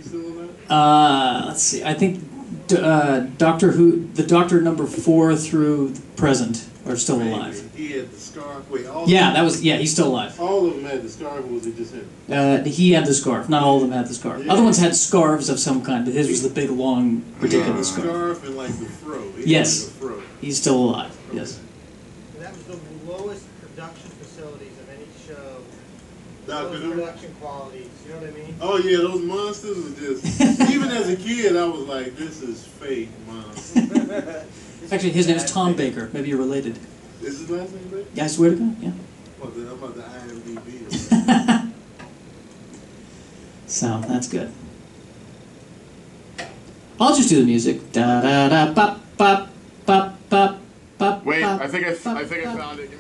he still alive? Let's see. I think Doctor Who, the Doctor number 4 through present are still alive. He had the scarf. Wait, he's still alive. All of them had the scarf, or was it just him? He had the scarf. Not all of them had the scarf. Yeah. Other ones had scarves of some kind, but his was the big, long, ridiculous scarf. Scarf and like the fro. Yes. The fro. He's still alive. Okay. Yes. And that was the lowest production facilities of any show. Dr. Lowest production qualities. You know what I mean? Oh yeah, those monsters were just. Even as a kid, I was like, "This is fake monster." Actually, his name is Tom Baker. Maybe you're related. Is his last name Baker? Yeah, I swear to God. Yeah. Well, then I'm about the IMDb. So that's good. I'll just do the music. Da da da bop bop bop bop bop. Wait, I think I found it.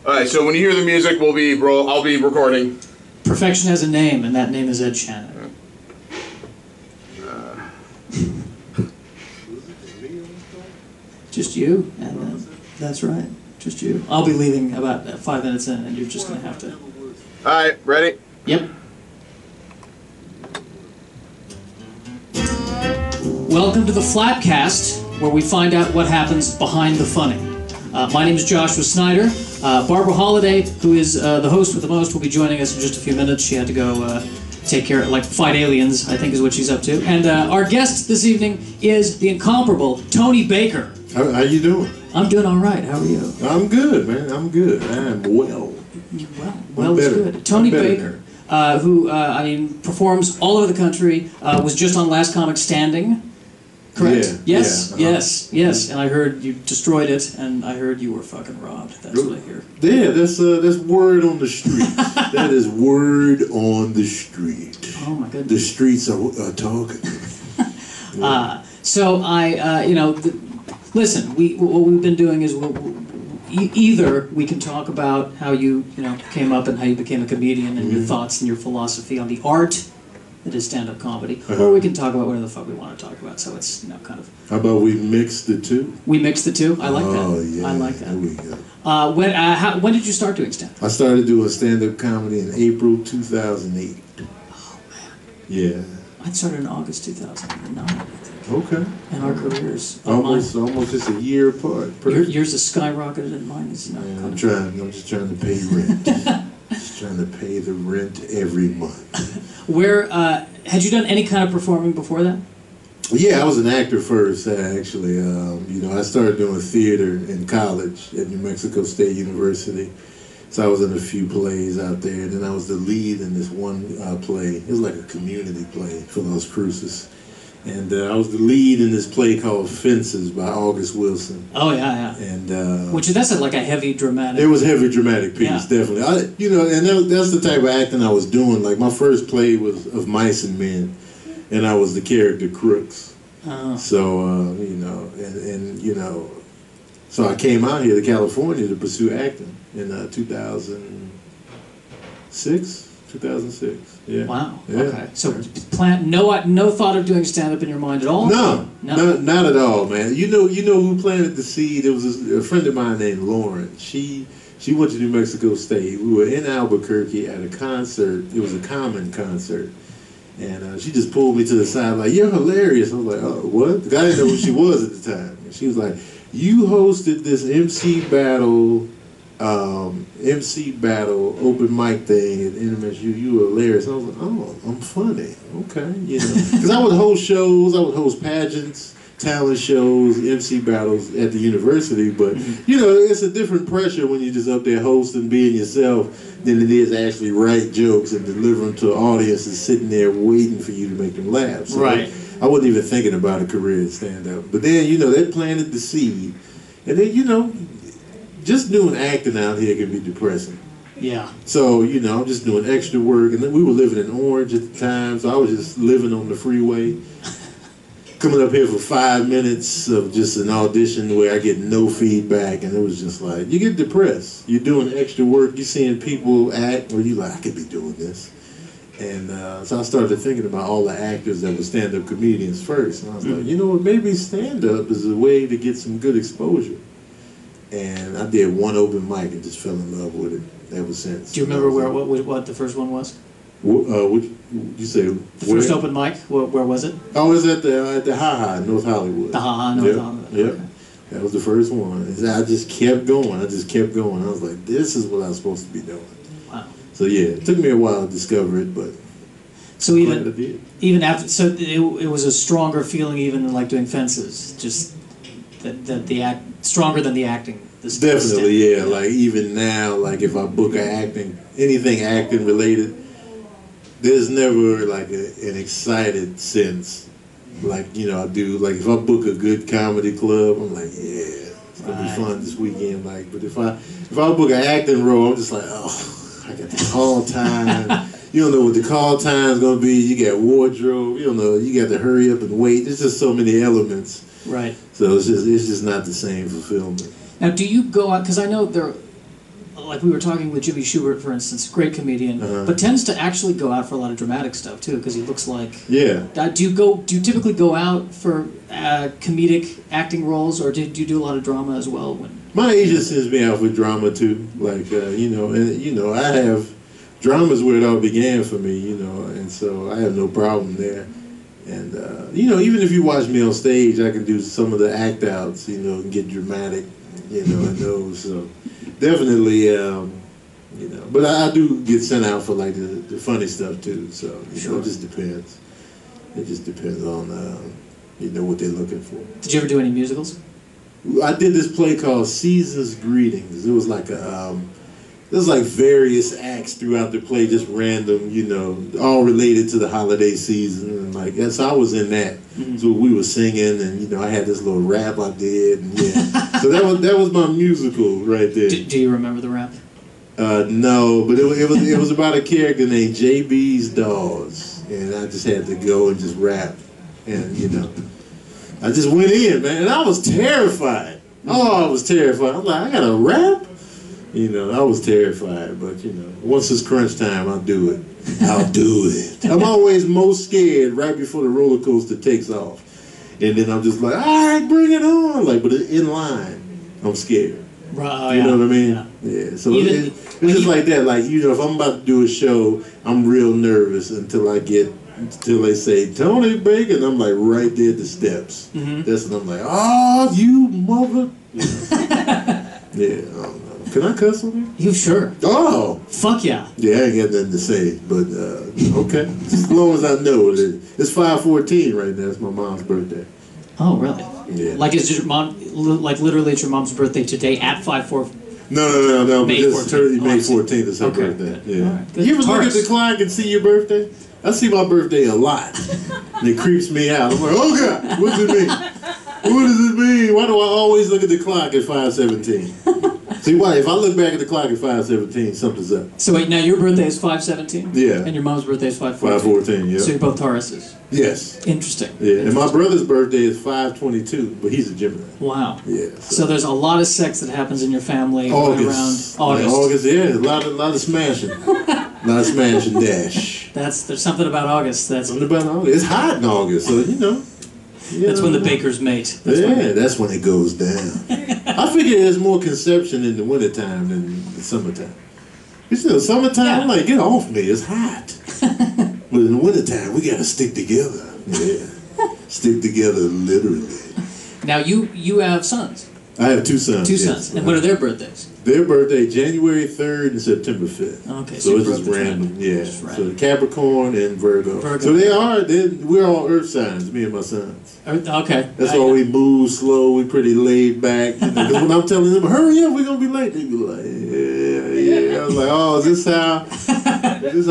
All right, so when you hear the music, I'll be recording. Perfection has a name, and that name is Ed Shannon. Just you, and that's right. Just you. I'll be leaving about 5 minutes in, and you're just going to have to... All right, ready? Yep. Welcome to the FlappCast, where we find out what happens behind the funny. My name is Joshua Snyder. Barbara Holliday, who is the host with the most, will be joining us in just a few minutes. She had to go take care of, fight aliens, I think is what she's up to. And our guest this evening is the incomparable Tony Baker. How you doing? I'm doing all right. How are you? I'm good, man. I'm good. I'm well. Well is good. Tony Baker, who performs all over the country, was just on Last Comic Standing. Correct? Yeah, yes, yes. And I heard you destroyed it, and I heard you were fucking robbed. That's what I hear. Yeah, that's word on the street. That is word on the street. Oh my goodness. The streets are talking. So listen. What we've been doing is either we can talk about how you came up and how you became a comedian and your thoughts and your philosophy on the art that is stand-up comedy, or we can talk about whatever the fuck we want to talk about. So it's kind of. How about we mix the two? We mix the two. I like that. Oh yeah, I like that. There we go. When did you start doing stand-up? I started doing stand-up comedy in April 2008. Oh man. Yeah. I started in August 2009. I think. Okay. And our careers almost just a year apart. Yours has skyrocketed, and mine is I'm just trying to pay rent. Just trying to pay the rent every month. Where had you done any kind of performing before that? Yeah, I was an actor first, actually. I started doing theater in college at New Mexico State University. So I was in a few plays out there. Then I was the lead in this one play. It was like a community play for Los Cruces. And I was the lead in this play called Fences by August Wilson. Oh, yeah. And that's like a heavy dramatic. It was a heavy dramatic piece, definitely. That's the type of acting I was doing. Like my first play was Of Mice and Men, and I was the character Crooks. Oh. So so I came out here to California to pursue acting in 2006. Yeah. Wow. Yeah. Okay. So no thought of doing stand-up in your mind at all? No, not at all, man. You know who planted the seed? It was a friend of mine named Lauren. She went to New Mexico State. We were in Albuquerque at a concert. It was a Common concert. And she just pulled me to the side like, "You're hilarious." I was like, "Oh, what?" I didn't know who she was at the time. And she was like, "You hosted this MC battle open mic thing at NMSU. You were hilarious." I was like, "Oh, I'm funny. Okay." Because I would host shows, I would host pageants, talent shows, MC battles at the university, but it's a different pressure when you're just up there hosting, being yourself, than it is actually write jokes and deliver them to an audience and sitting there waiting for you to make them laugh. So right. I wasn't even thinking about a career in stand-up. But then, they planted the seed. And then, just doing acting out here can be depressing. Yeah. So, I'm just doing extra work. And then we were living in Orange at the time, so I was just living on the freeway. Coming up here for 5 minutes of just an audition where I get no feedback, and it was just like, you get depressed. You're doing extra work, you're seeing people act, where you're like, I could be doing this. And so I started thinking about all the actors that were stand-up comedians first. And I was like, you know what, maybe stand-up is a way to get some good exposure. And I did one open mic and just fell in love with it ever since. Do you remember what the first one was? What you say? First open mic. Where was it? I was at the Ha North Hollywood. The Ha North Hollywood. Yep. Okay. That was the first one. I just kept going. I was like, this is what I was supposed to be doing. Wow. So yeah, it took me a while to discover it, but so even after, so it was a stronger feeling even than like doing fences. Just that the act stronger than the acting. Definitely, yeah. Like even now, like if I book anything acting related, there's never like an excited sense. Like, I do, like if I book a good comedy club, I'm like, yeah, it's gonna be fun this weekend. Like, but if I book an acting role, I'm just like, oh, I got the call time. You don't know what the call time's gonna be. You got wardrobe. You don't know. You got to hurry up and wait. There's just so many elements. Right. So it's just not the same fulfillment. Now, do you go out? Because I know there, like we were talking with Jimmy Schubert, for instance, great comedian, but tends to actually go out for a lot of dramatic stuff too, because he looks like. Yeah. Do you typically go out for comedic acting roles, or do you do a lot of drama as well? My agent sends me out for drama too, like I have. Drama's where it all began for me, and so I have no problem there. And, even if you watch me on stage, I can do some of the act outs, and get dramatic, in those. So definitely, but I do get sent out for like the funny stuff too. So, it just depends. It just depends on, what they're looking for. Did you ever do any musicals? I did this play called Season's Greetings. It was like there's like various acts throughout the play, just random, all related to the holiday season, and like so I was in that. Mm-hmm. So we were singing, and I had this little rap I did, and so that was my musical right there. Do you remember the rap? No, but it was about a character named JB's Dolls, and I just had to go and just rap, and I just went in, man, and I was terrified. Oh, I was terrified. I'm like, I gotta rap. I was terrified, but once it's crunch time, I'll do it. I'll do it. I'm always most scared right before the roller coaster takes off, and then I'm just like, all right, bring it on. Like, but in line, I'm scared. Right. You know what I mean? Yeah. So it's just like that. Like if I'm about to do a show, I'm real nervous until they say Tony Baker, and I'm like right there at the steps. Mm-hmm. That's when I'm like, oh, you mother. Yeah. Can I cuss on here? You sure? Oh! Fuck yeah. Yeah, I ain't got nothing to say, but okay. As long as I know it. It's 5/14 right now. It's my mom's birthday. Oh, really? Yeah. Like, is your mom, like literally it's your mom's birthday today at 5/4? No. May 14th. May 14th is her birthday. Good. Yeah. Right, good. You ever look at the clock and see your birthday? I see my birthday a lot. And it creeps me out. I'm like, oh God, what does it mean? What does it mean? Why do I always look at the clock at 5:17? See why? If I look back at the clock at 5:17, something's up. So wait, now your birthday is 5/17? Yeah. And your mom's birthday is 5/14? 5/14, yeah. So you're both Tauruses? Yes. Interesting. Yeah, and my brother's birthday is 5/22, but he's a Gemini. Wow. Yeah. So there's a lot of sex that happens in your family around August. August, yeah, a lot of smashing. A lot of smash and dash. There's something about August. Something about August. It's hot in August, so that's when the bakers mate. That's when it goes down. I figure there's more conception in the wintertime than the summertime. Summertime, I'm like, get off me, it's hot. But in the wintertime, we gotta stick together. Yeah. Stick together literally. Now you have sons. I have two sons. Two sons. And what are their birthdays? Their birthday, January 3rd and September 5th. Okay, so it's just random. Yeah. So Capricorn and Virgo. So we're all earth signs, me and my sons. Okay. That's why we move slow, we pretty laid back. Because when I'm telling them, hurry up, we're going to be late, they be like, yeah. I was like, oh, is this how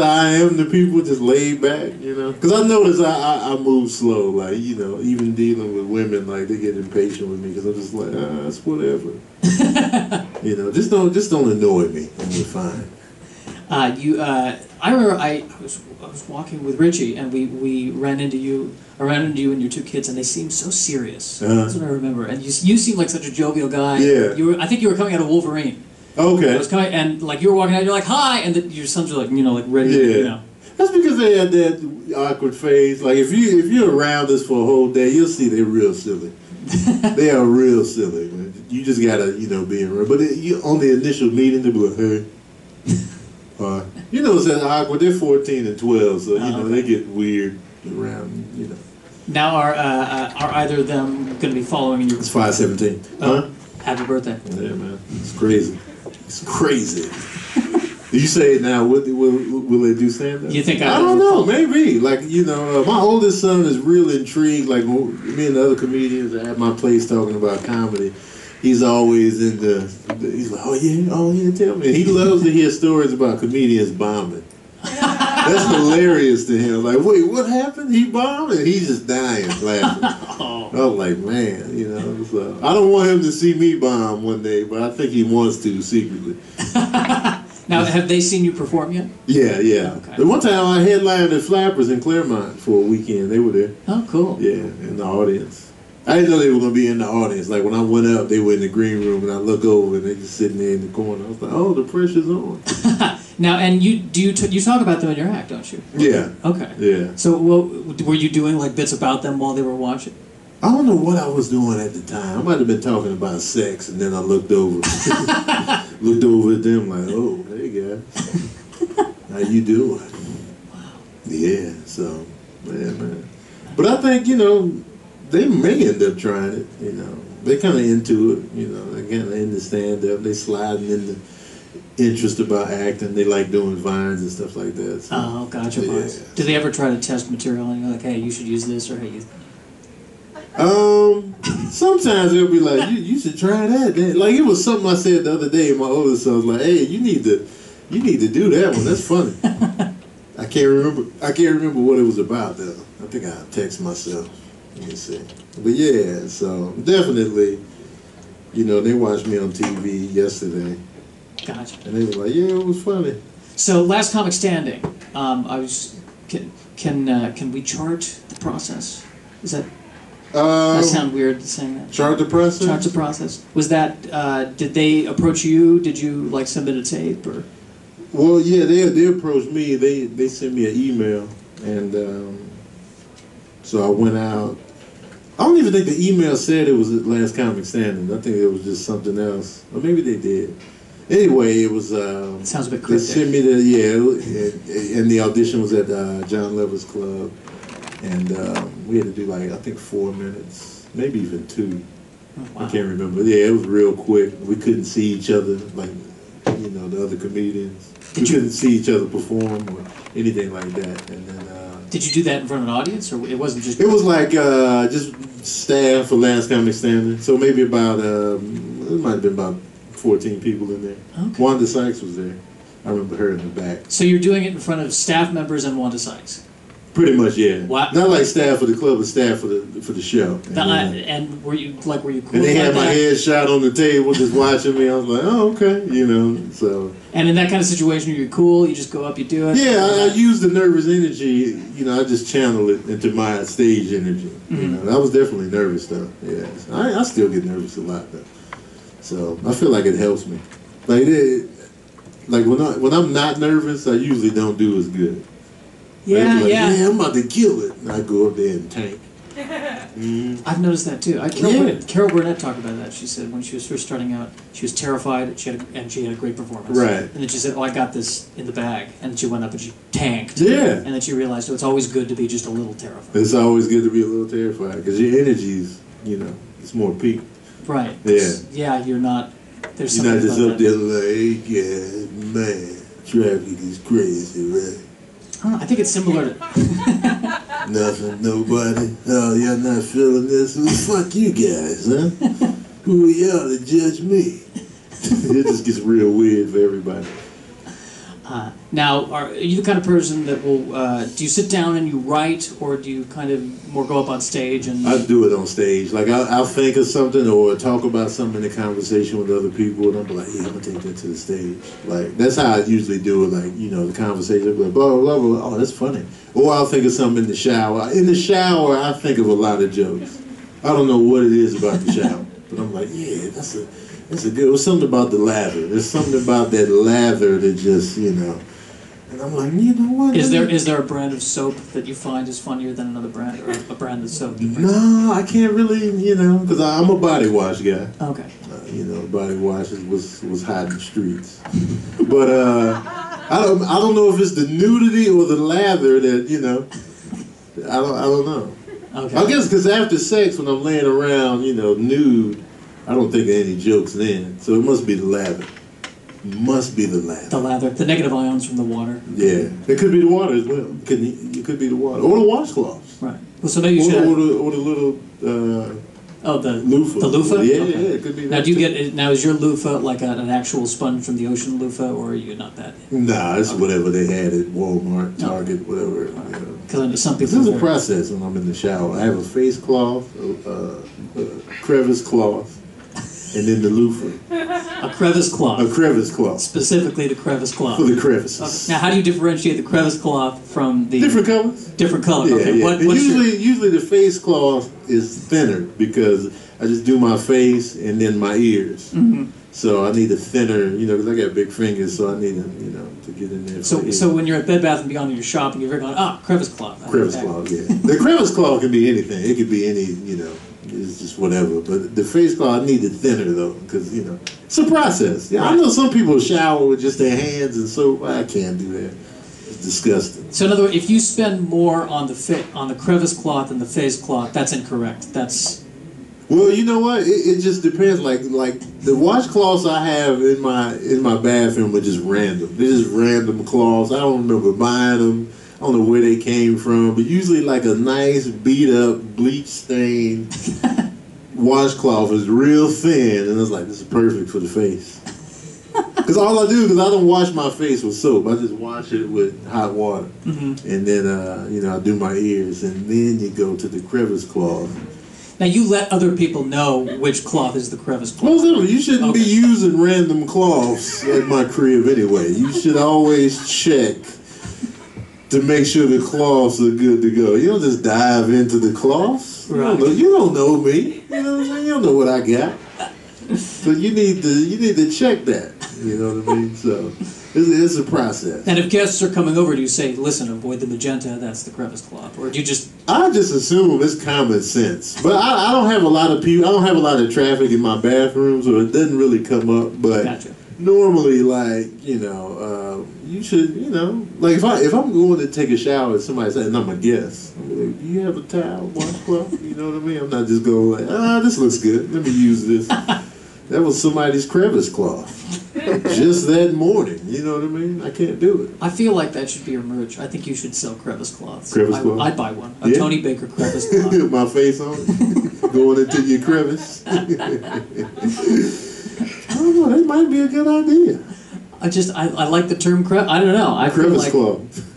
I am to people, just laid back, Because I notice I move slow, like, even dealing with women, like, they get impatient with me because I'm just like, it's whatever. Just don't annoy me, and you're fine. I remember I was walking with Richie, and we ran into you and your two kids, and they seemed so serious. That's what I remember. And you seemed like such a jovial guy. Yeah. I think you were coming out of Wolverine. Okay. I was coming, and like you were walking out, you're like, hi, and your sons were like, like ready. Yeah. That's because they had that awkward phase. Like if you're around us for a whole day, you'll see they're real silly. They are real silly. Man. You just gotta be around. But on the initial meeting, they'll be like, hey. You know, it's that awkward. They're 14 and 12, so you know they get weird around. You know. Now, are either of them going to be following in your? It's 5/17. Huh? Happy birthday! Yeah, man. It's crazy. It's crazy. You say it now. Will they do stand up? You think I don't know. Maybe. Like you know, my oldest son is real intrigued. Like me and the other comedians at my place talking about comedy. He's always in he's like, oh yeah, tell me. And he loves to hear stories about comedians bombing. That's hilarious to him. Like, wait, what happened? He bombed? And he's just dying laughing. I was like, man, you know. So I don't want him to see me bomb one day, but I think he wants to secretly. Now, have they seen you perform yet? Yeah. Okay. The one time I headlined at Flappers in Claremont for a weekend. They were there. Oh, cool. Yeah, in the audience. I didn't know they were going to be in the audience. Like, when I went up, they were in the green room, and I look over, and they just sitting there in the corner. I was like, oh, the pressure's on. Now, and you talk about them in your act, don't you? Yeah. Okay. Yeah. So, were you doing, like, bits about them while they were watching? I don't know what I was doing at the time. I might have been talking about sex, and then I looked over. Looked over at them like, oh, hey, guys. How you doing? Wow. Yeah, so, man. But I think, you know, they may end up trying it, you know. They're kind of into it, you know. They're kind of into stand-up. They sliding in the interest about acting. They like doing vines and stuff like that. So, oh, gotcha. yeah. Do they ever try to test material and you're like, hey, you should use this, or hey, you... Sometimes they'll be like, you should try that. Like, it was something I said the other day. My oldest son was like, hey, you need to do that one. That's funny. I can't remember what it was about though. I think I'll text myself. Let me see. But yeah, so definitely, you know, they watched me on TV yesterday. Gotcha. And they were like, yeah, it was funny. So, Last Comic Standing. Can we chart the process? Is that sound weird saying that? Chart the process? Chart the process. Was that, did they approach you? Did you, like, submit a tape, or? Well, yeah, they approached me. They sent me an email, and so I went out. I don't even think the email said it was Last Comic Standing. I think it was just something else, or maybe they did. Anyway, it was. It sounds a bit they cryptic. sent me and the audition was at John Lever's club, and we had to do like I think 4 minutes, maybe even 2. Oh, wow. I can't remember. Yeah, it was real quick. We couldn't see each other like you know the other comedians. We couldn't see each other perform or anything like that. And then. Did you do that in front of an audience, or it wasn't just? It was like just staff for Last Comic Standing. So maybe about it might have been about 14 people in there. Okay. Wanda Sykes was there. I remember her in the back. So you're doing it in front of staff members and Wanda Sykes? Pretty much, yeah. Wow. Not like staff for the club, but staff for the show. And were you cool? And they had about my that? head shot on the table, just watching me. I was like, oh, okay, you know. So. And in that kind of situation, you're cool. You just go up, you do it. Yeah, I use the nervous energy. You know, I just channel it into my stage energy. Mm-hmm. You know, I was definitely nervous though. Yeah, I still get nervous a lot though. So I feel like it helps me. Like when I'm not nervous, I usually don't do as good. Yeah, like, yeah. I'm about to kill it. And I go up there and tank. I've noticed that too. Carol Burnett talked about that. She said when she was first starting out, she was terrified, and she had a great performance. Right. And then she said, "Oh, I got this in the bag," and she went up and she tanked. Yeah. And then she realized, oh, it's always good to be just a little terrified. It's always good to be a little terrified because your energy's, you know, it's more peaked. Right. Yeah. Yeah, you're not. There's You're something not just about up that. there like, yeah, man, traffic is crazy, right? I don't know, I think it's similar to. Nothing, nobody. Oh, y'all not feeling this? Well, fuck you guys, huh? Who are y'all to judge me? It just gets real weird for everybody. Now, are you the kind of person that will? Do you sit down and you write, or do you kind of more go up on stage and? I do it on stage. Like I'll think of something or talk about something in a conversation with other people, and I'll be like, "Yeah, I'm gonna take that to the stage." Like that's how I usually do it. Like you know, the conversation. I'll be like, blah blah blah. Oh, that's funny. Or I'll think of something in the shower. In the shower, I think of a lot of jokes. I don't know what it is about the shower, but I'm like, yeah, that's a good. There's something about the lather. There's something about that lather that just you know. And I'm like, you know what? Is there a brand of soap that you find is funnier than another brand, or a brand of soap? No, I can't really, you know, because I'm a body wash guy. Okay. You know, body wash was hot in the streets. But I don't know if it's the nudity or the lather that, you know. I don't know. Okay. I guess because after sex, when I'm laying around, you know, nude, I don't think of any jokes then. So it must be the lather. Must be the lather. The lather, the negative ions from the water. Yeah, it could be the water as well. It could be the water or the washcloths. Right. Well, so maybe you should. Or the little. The loofah. The loofah. Yeah, Okay. yeah, it could be. Now, That do you too. get now? Is your loofah like an actual sponge from the ocean loofah, or are you not that? Nah, it's whatever they had at Walmart, Target, whatever. Because I know some This people. is a process when I'm in the shower. I have a face cloth, a crevice cloth, and then the loofah. A crevice cloth. A crevice cloth Specifically the crevice cloth. for the crevices. Now, how do you differentiate the crevice cloth from the Different colors. different color? Yeah, Okay. yeah. What, And what's your, usually the face cloth is thinner because I just do my face and then my ears. Mhm. So I need a thinner, you know, because I got big fingers, so I need a, you know, to get in there. so when you're at Bed Bath & Beyond and you're shopping, you're going, crevice cloth. Crevice cloth, yeah. The crevice cloth can be anything. It could be any, you know, it's just whatever. But the face cloth, I need it thinner though, because you know it's a process. Yeah, I know some people shower with just their hands and soap. I can't do that. It's disgusting. So in other words, if you spend more on the crevice cloth than the face cloth, that's incorrect. That's Well, you know what? It just depends. Like the washcloths I have in my bathroom are just random. They're just random cloths. I don't remember buying them. I don't know where they came from, but usually like a nice beat up, bleach stained washcloth is real thin, and it's like, this is perfect for the face. Because all I do, because I don't wash my face with soap, I just wash it with hot water, and then you know, I do my ears, and then you go to the crevice cloth. now you let other people know which cloth is the crevice cloth. Most of them, you shouldn't be using random cloths at my crib anyway. You should always check to make sure the cloths are good to go. You don't just dive into the cloths. Right. You don't know me. You know what I'm saying? You don't know what I got. So you need to check that. You know what I mean? So it's a process. And if guests are coming over, do you say, listen, avoid the magenta, that's the crevice cloth? Or do you just... I just assume it's common sense. But I don't have a lot of people. I don't have a lot of traffic in my bathroom, so it doesn't really come up. But Gotcha. normally, like, you know, you should, you know, like if I'm going to take a shower and somebody says, and I'm a guest, I'm like, do you have a towel, washcloth? You know what I mean? I'm not just going like, this looks good. Let me use this. That was somebody's crevice cloth. Just that morning. You know what I mean? I can't do it. I feel like that should be your merch. I think you should sell crevice cloths. Crevice cloth? I'd buy one. A Yeah. Tony Baker crevice cloth. My face on it. Going into your crevice. I don't know. That might be a good idea. I like the term I don't know. I feel Crevice like, cloth.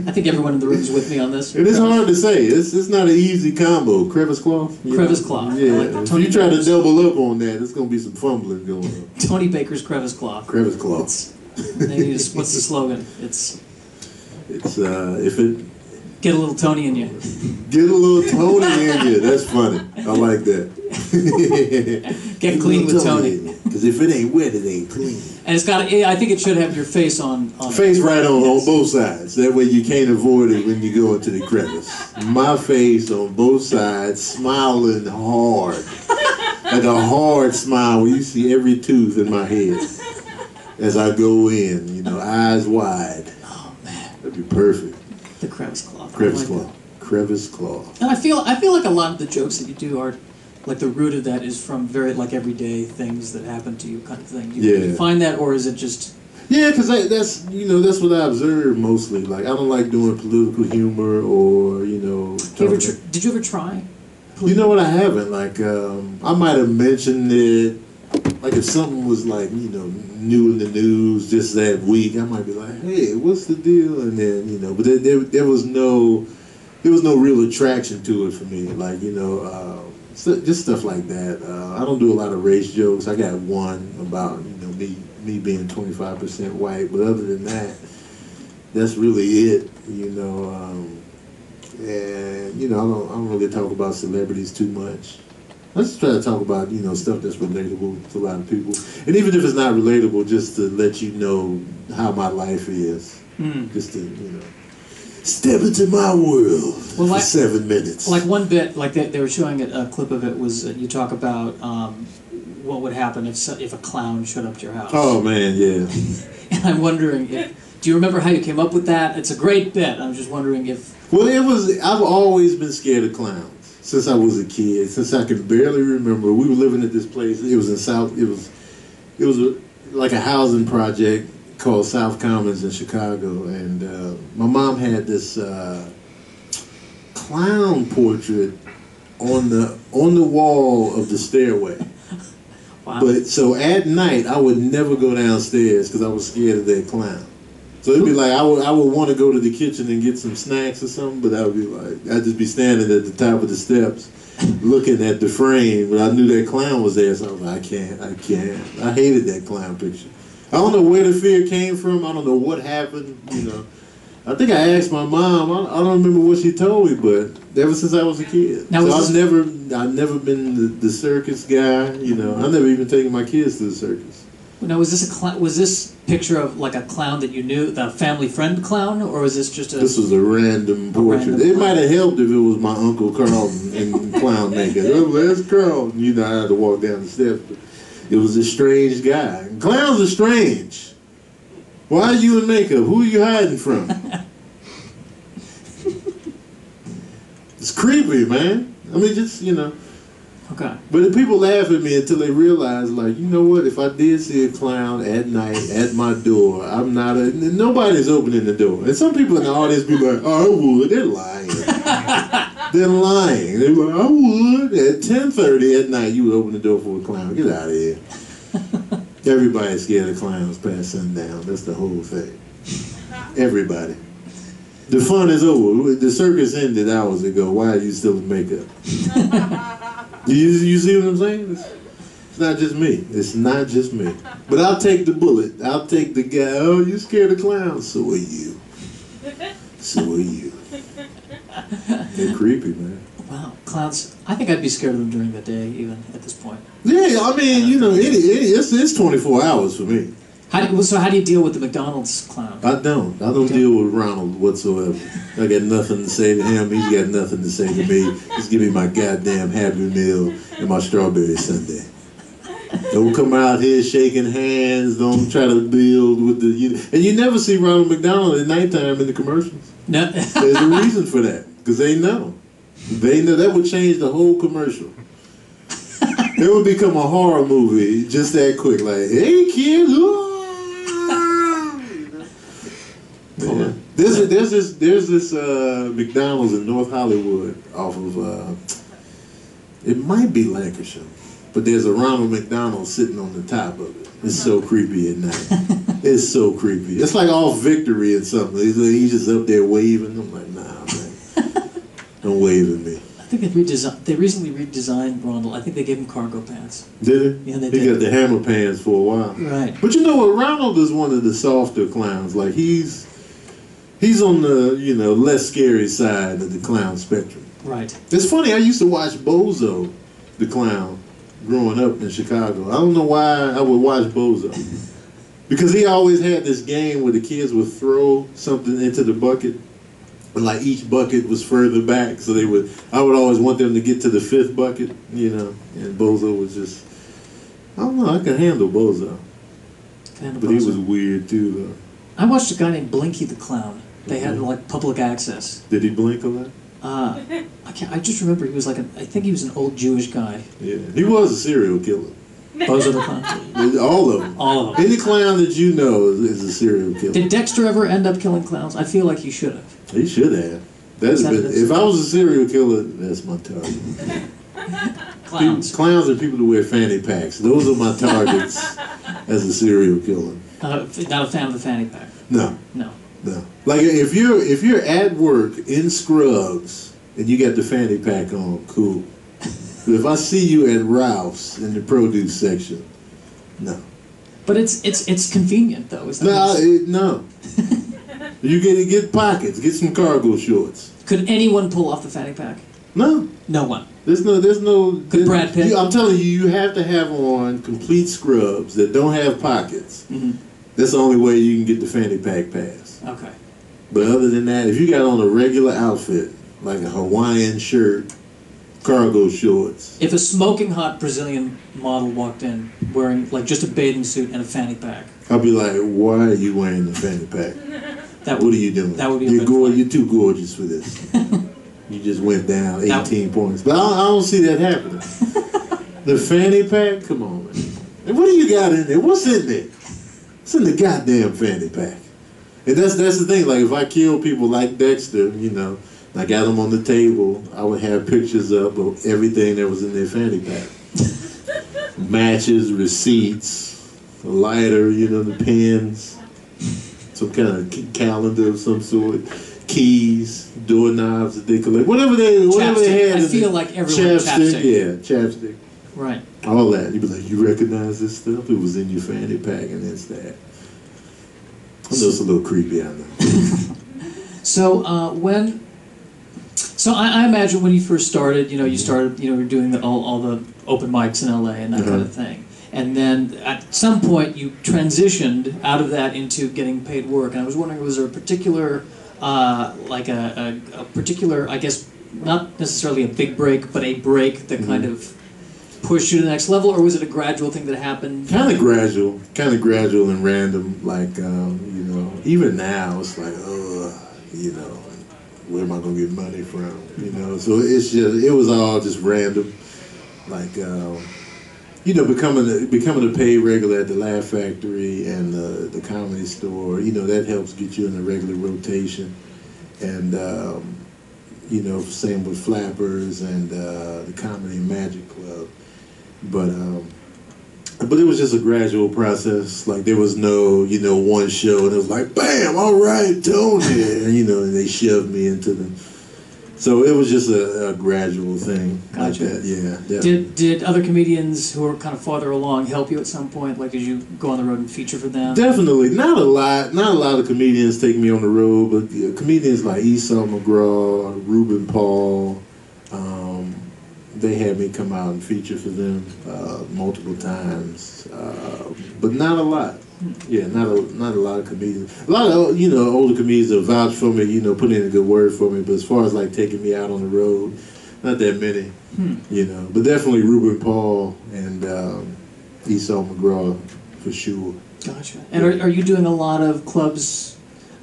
I think everyone in the room is with me on this. It is hard to say. It's not an easy combo. Crevice cloth? You Crevice know? cloth. Yeah. I like If Tony you try to Baker's- double up on that, it's going to be some fumbling going on. Tony Baker's crevice cloth. Crevice cloth. What's the slogan? It's It's, if it... get a little Tony in you. Get a little Tony in you. That's funny. I like that. Get clean with Tony. Because if it ain't wet, it ain't clean. And it's got. I think it should have your face on Face right on Yes. both sides. That way you can't avoid it when you go into the crevice. My face on both sides, smiling hard. Like a hard smile where you see every tooth in my head as I go in, you know, eyes wide. Oh man, That'd be perfect. the crevice cloth. Crevice I like cloth. Crevice cloth. that. And I feel like a lot of the jokes that you do are. Like the root of that is from very like everyday things that happen to you, kind of thing. You find that, or is it just? Yeah, because that's that's what I observe mostly. Like I don't like doing political humor or Did you ever try? You know what? I haven't. Like I might have mentioned it. Like if something was like new in the news just that week, I might be like, hey, what's the deal? And then but there was no real attraction to it for me. Like just stuff like that. I don't do a lot of race jokes. I got one about me being 25% white, but other than that, that's really it. And I don't really talk about celebrities too much. I just try to talk about stuff that's relatable to a lot of people, and even if it's not relatable, just to let you know how my life is, just to step into my world for 7 minutes. Like one bit, like they were showing a clip of it was you talk about what would happen if a clown showed up to your house. Oh man, yeah. And I'm wondering do you remember how you came up with that? It's a great bit. I'm just wondering if... Well, I've always been scared of clowns since I was a kid, since I can barely remember. We were living at this place. It was in like a housing project called South Commons in Chicago, and my mom had this clown portrait on the wall of the stairway. Wow. But so at night I would never go downstairs because I was scared of that clown. So it'd be like I would want to go to the kitchen and get some snacks or something, but I would be like, I'd just be standing at the top of the steps looking at the frame, but I knew that clown was there, so I was like, I can't. I hated that clown picture. I don't know where the fear came from. I don't know what happened, you know. I think I asked my mom. I don't remember what she told me, but ever since I was a kid. Now, so I've never been the circus guy, you know. I've never even taken my kids to the circus. Now, was this picture of like a clown that you knew, the family friend clown, or was this just a... This was a random portrait. It might have helped if it was my Uncle Carlton in clown makeup. Oh, there's Carlton. You know, I had to walk down the steps. But it was a strange guy. And clowns are strange. Why are you in makeup? Who are you hiding from? It's creepy, man. I mean, just, you know. Okay. But the people laugh at me until they realize, like, you know what? If I did see a clown at night at my door, nobody's opening the door. And some people in the audience be like, oh, I would. They're lying. They're lying. They're like, I would. At 10:30 at night, you would open the door for a clown. Get out of here. Everybody's scared of clowns past sundown. That's the whole thing. Everybody. The fun is over. The circus ended hours ago. Why are you still in makeup? You see what I'm saying? It's not just me. It's not just me. But I'll take the bullet. I'll take the guy. Oh, you scared of clowns? So are you. So are you. They're creepy, man. Wow, clowns. I think I'd be scared of them during the day, even at this point. Yeah, I mean, you know, it's 24 hours for me. So how do you deal with the McDonald's clown? I don't deal with Ronald whatsoever. I got nothing to say to him. He's got nothing to say to me. Just give me my goddamn Happy Meal and my strawberry sundae. Don't come out here shaking hands. Don't try to build with and you never see Ronald McDonald at nighttime in the commercials. No. There's a reason for that, because they know. They know that would change the whole commercial. It would become a horror movie just that quick. Like, hey kid, yeah. There's this McDonald's in North Hollywood off of it might be Lancashire, but there's a Ronald McDonald sitting on the top of it. It's so creepy at night. It's so creepy. It's like off Victory or something. He's just up there waving. I'm like, nah, man, don't wave at me. I think they recently redesigned Ronald. I think they gave him cargo pants. Did it? Yeah, they did. He got the hammer pants for a while. Right. But you know what? Ronald is one of the softer clowns. Like he's on the, you know, less scary side of the clown spectrum. Right. It's funny. I used to watch Bozo, the clown, growing up in Chicago. I don't know why I would watch Bozo. Because he always had this game where the kids would throw something into the bucket. And like each bucket was further back, so I would always want them to get to the fifth bucket, you know. And Bozo was just, I don't know, I could handle Bozo. But he was weird too, though. I watched a guy named Blinky the Clown. They had like public access. Did he blink a lot? I just remember he was like I think he was an old Jewish guy. Yeah, he was a serial killer. Bozo the Clown. All of them. All of them. Any clown that you know is a serial killer. Did Dexter ever end up killing clowns? I feel like he should have. He should have. If I was a serial killer, that's my target. Clowns are people who wear fanny packs. Those are my targets as a serial killer. Not a fan of the fanny pack. No. No. No. Like if you're at work in scrubs and you got the fanny pack on, cool. But if I see you at Ralph's in the produce section, no. But it's convenient though, isn't it? No. You get pockets, get some cargo shorts. Could anyone pull off the fanny pack? No. No one. There's no. Could Brad Pitt? I'm telling you have to have on complete scrubs that don't have pockets. Mm-hmm. That's the only way you can get the fanny pack pass. Okay. But other than that, if you got on a regular outfit, like a Hawaiian shirt, cargo shorts. If a smoking hot Brazilian model walked in wearing like just a bathing suit and a fanny pack, I'd be like, why are you wearing the fanny pack? What are you doing? That would be you're too gorgeous for this. You just went down 18 points. But I don't see that happening. The fanny pack? Come on, man. And what do you got in there? What's in there? What's in the goddamn fanny pack? And that's the thing. Like, if I kill people like Dexter, you know, I got them on the table, I would have pictures up of everything that was in their fanny pack. Matches, receipts, a lighter, you know, the pens, some kind of calendar of some sort, keys, doorknobs that they collect, whatever they had. I feel like everyone chapstick. Yeah, chapstick. Right. All that. You'd be like, you recognize this stuff? It was in your fanny pack and it's that. I know it's a little creepy, I know. So I imagine when you first started, you know, you're doing all the open mics in LA and that kind of thing. And then at some point you transitioned out of that into getting paid work. And I was wondering, was there a particular, like a particular, I guess, not necessarily a big break, but a break that kind of pushed you to the next level, or was it a gradual thing that happened? Kind of gradual and random. Like, you know, even now it's like, you know, where am I gonna get money from? You know, so it was all just random. Like, you know, becoming a paid regular at the Laugh Factory and the Comedy Store. You know, that helps get you in a regular rotation. And you know, same with Flappers and the Comedy and Magic Club. But it was just a gradual process. Like, there was no, you know, one show and it was like, bam, all right, Tony, and, you know, and they shoved me into them. So it was just a gradual thing. Gotcha. Like that. Yeah. Did other comedians who were kind of farther along help you at some point? Like, did you go on the road and feature for them? Definitely. Not a lot of comedians take me on the road, but comedians like Esau McGraw, Ruben Paul, they had me come out and feature for them multiple times, but not a lot. Yeah, not a lot of comedians. A lot of, you know, older comedians that vouch for me, you know, put in a good word for me. But as far as like taking me out on the road, not that many. You know, but definitely Ruben Paul and Esau McGraw for sure. Gotcha. And are you doing a lot of clubs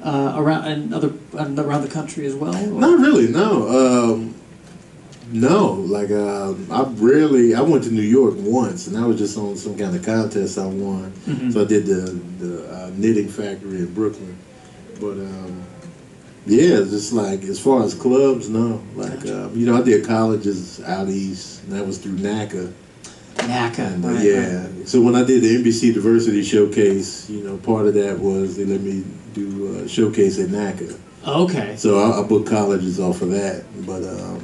around the country as well? Or? Not really. No. No, like I went to New York once, and I was just on some kind of contest I won. So I did the knitting factory in Brooklyn. But yeah, just like as far as clubs, no. Like you know, I did colleges out east, and that was through NACA. And, right. So when I did the NBC Diversity Showcase, you know, part of that was they let me do a showcase at NACA. Okay. So I booked colleges off of that, but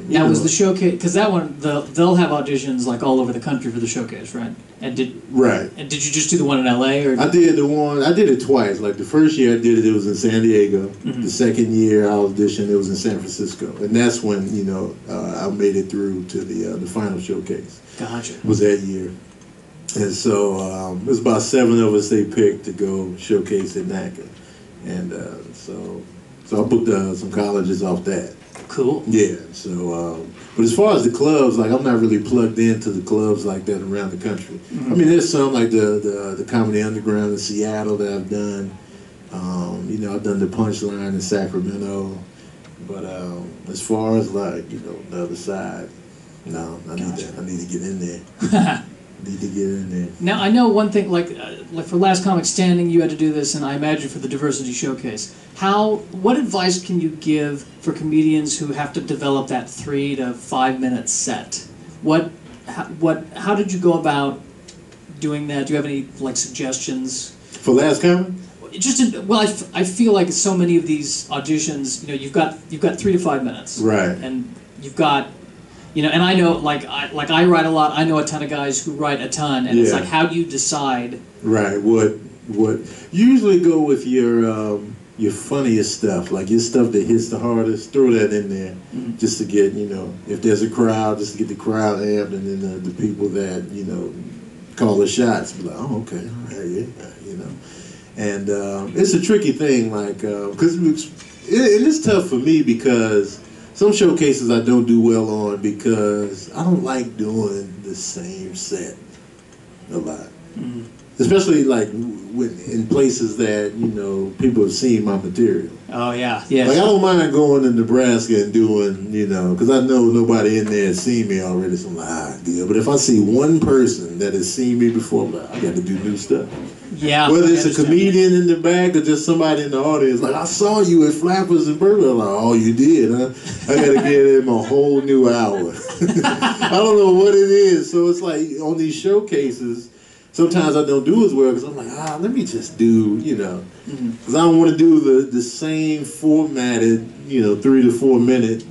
that was the showcase, because that one they'll have auditions like all over the country for the showcase, right? And did you just do the one in LA or? I did it twice. Like the first year I did it was in San Diego. The second year I auditioned, it was in San Francisco, and that's when, you know, I made it through to the final showcase. Gotcha. Was that year, and so it was about 7 of us they picked to go showcase at NACA, and so I booked some colleges off that. Cool. Yeah, so, but as far as the clubs, like, I'm not really plugged into the clubs like that around the country. I mean, there's some like the Comedy Underground in Seattle that I've done. You know, I've done the Punchline in Sacramento. But as far as like, you know, the other side, no, I need to get in there. Need to get in there. Now, I know one thing, like for Last Comic Standing, you had to do this, and I imagine for the Diversity Showcase. What advice can you give for comedians who have to develop that 3 to 5 minute set? How did you go about doing that? Do you have any like suggestions? For Last Comic? I feel like so many of these auditions, you know, you've got 3 to 5 minutes, right? And you've got, you know, and I know, like I write a lot. I know a ton of guys who write a ton, and it's like, how do you decide? Right. What usually go with your funniest stuff, like your stuff that hits the hardest. Throw that in there, just to get, you know, if there's a crowd, just to get the crowd amped, and then the people that, you know, call the shots, be like, oh, okay, all right, yeah, you know. And it's a tricky thing, like, because it's tough for me because some showcases I don't do well on because I don't like doing the same set a lot. Mm-hmm. Especially like in places that, you know, people have seen my material. Oh, yeah. Yeah. Like, I don't mind going to Nebraska and doing, you know, because I know nobody in there has seen me already, so I'm like, deal. But if I see one person that has seen me before, I'm like, I got to do new stuff. Yeah. Whether it's a comedian in the back or just somebody in the audience, like, I saw you at Flappers and Burger. I'm like, oh, you did, huh? I got to give them a whole new hour. I don't know what it is. So it's like on these showcases, sometimes I don't do as well because I'm like, let me just do, you know, because I don't want to do the same formatted, you know, 3 to 4 minute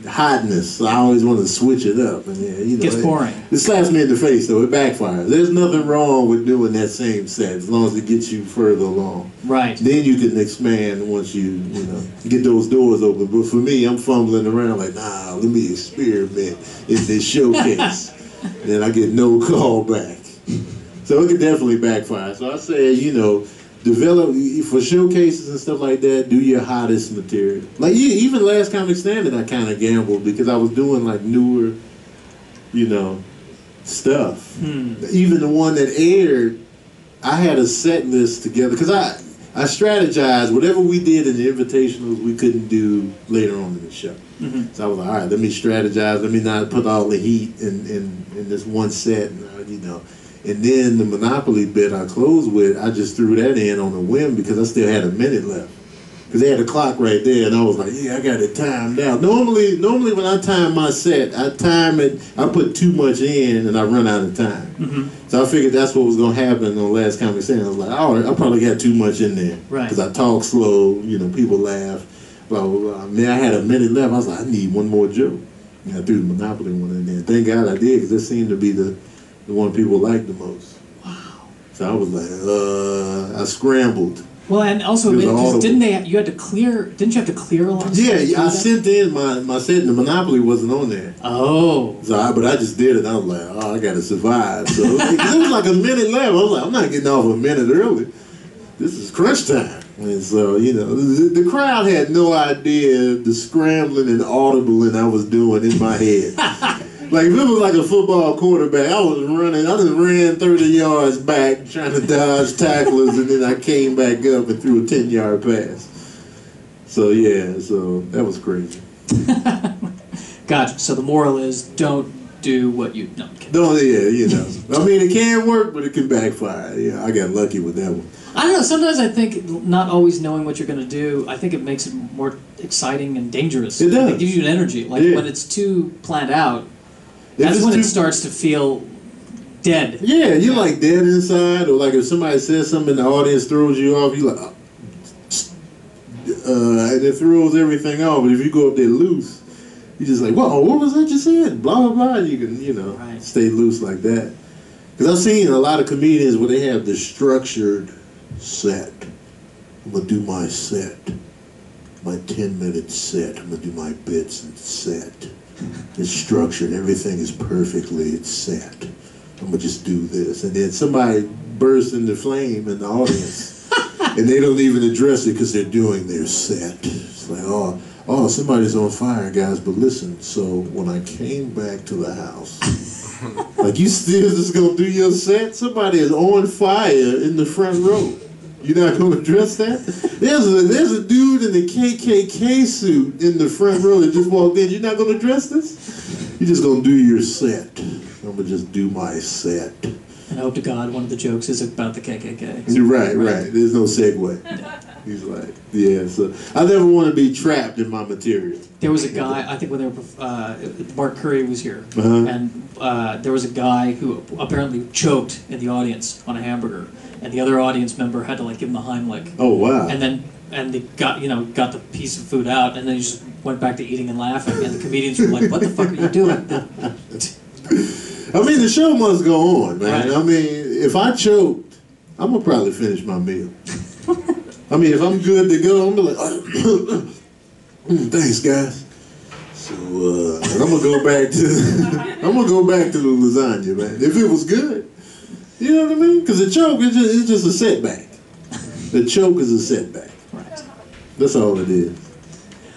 hotness. So I always want to switch it up, and you know, gets boring. It slaps me in the face, though. It backfires. There's nothing wrong with doing that same set as long as it gets you further along. Right. Then you can expand once you know, get those doors open. But for me, I'm fumbling around like, nah, let me experiment in this showcase. Then I get no call back. So it could definitely backfire. So I say, you know, develop for showcases and stuff like that. Do your hottest material. Like even Last Comic Standing, I kind of gambled because I was doing like newer, you know, stuff. Even the one that aired, I had a set list together because I strategized whatever we did in the invitationals we couldn't do later on in the show. So I was like, all right, let me strategize. Let me not put all the heat in this one set, you know. And then the Monopoly bit I closed with, I just threw that in on a whim because I still had a minute left. Because they had a clock right there, and I was like, yeah, I got it timed out. Normally when I time my set, I time it, I put too much in, and I run out of time. So I figured that's what was going to happen on Last Comic Standing. I was like, oh, I probably got too much in there. Right. Because I talk slow, you know, people laugh, blah, blah, blah. Man, I had a minute left. I was like, I need one more joke. And I threw the Monopoly one in there. Thank God I did, because it seemed to be the one people liked the most. Wow. So I was like, I scrambled. Well, and also, didn't you have to clear a lot of stuff? Yeah, I sent in my set and the Monopoly wasn't on there. Oh. So but I just did it. I was like, I got to survive. So it was like a minute left. I was like, I'm not getting off a minute early. This is crunch time. And so, you know, the crowd had no idea the scrambling and audibling I was doing in my head. Like, if it was like a football quarterback, I was running. I just ran 30 yards back trying to dodge tacklers, and then I came back up and threw a 10-yard pass. So, yeah, so that was crazy. Gotcha. So the moral is don't do what you don't. Don't, yeah, you know. I mean, it can work, but it can backfire. Yeah, I got lucky with that one. I don't know. Sometimes I think not always knowing what you're going to do, I think it makes it more exciting and dangerous. It does. It gives you an energy. Like when it's too planned out, that's when it starts to feel dead. Yeah, you're like dead inside, or like if somebody says something in the audience throws you off, you're like, and it throws everything off. But if you go up there loose, you're just like, whoa, what was that you said? Blah, blah, blah. You can, you know, stay loose like that. Because I've seen a lot of comedians where they have the structured set. I'm going to do my set, my 10-minute set. I'm going to do my bits and set. It's structured. Everything is it's set. I'm going to just do this. And then somebody bursts into flame in the audience. And they don't even address it because they're doing their set. It's like, oh, somebody's on fire, guys. But listen, so when I came back to the house, like, you still just going to do your set? Somebody is on fire in the front row. You're not going to address that? There's a dude in a KKK suit in the front row that just walked in. You're not going to address this? You're just going to do your set. I'm going to just do my set. And I hope to God one of the jokes is about the KKK. Right. There's no segue. Yeah. He's like, yeah, so I never want to be trapped in my material. There was a guy, I think when they were, Mark Curry was here, and there was a guy who apparently choked in the audience on a hamburger. And the other audience member had to like give him a Heimlich. Oh wow! And they got the piece of food out, and then he just went back to eating and laughing. And the comedians were like, "What the fuck are you doing?" I mean, the show must go on, man. Right. I mean, if I choked, I'm gonna probably finish my meal. I mean, if I'm good to go, I'm gonna be like, thanks, guys. So and I'm gonna go back to the lasagna, man. If it was good. You know what I mean? Because the choke is just a setback. The choke is a setback. Right. That's all it is.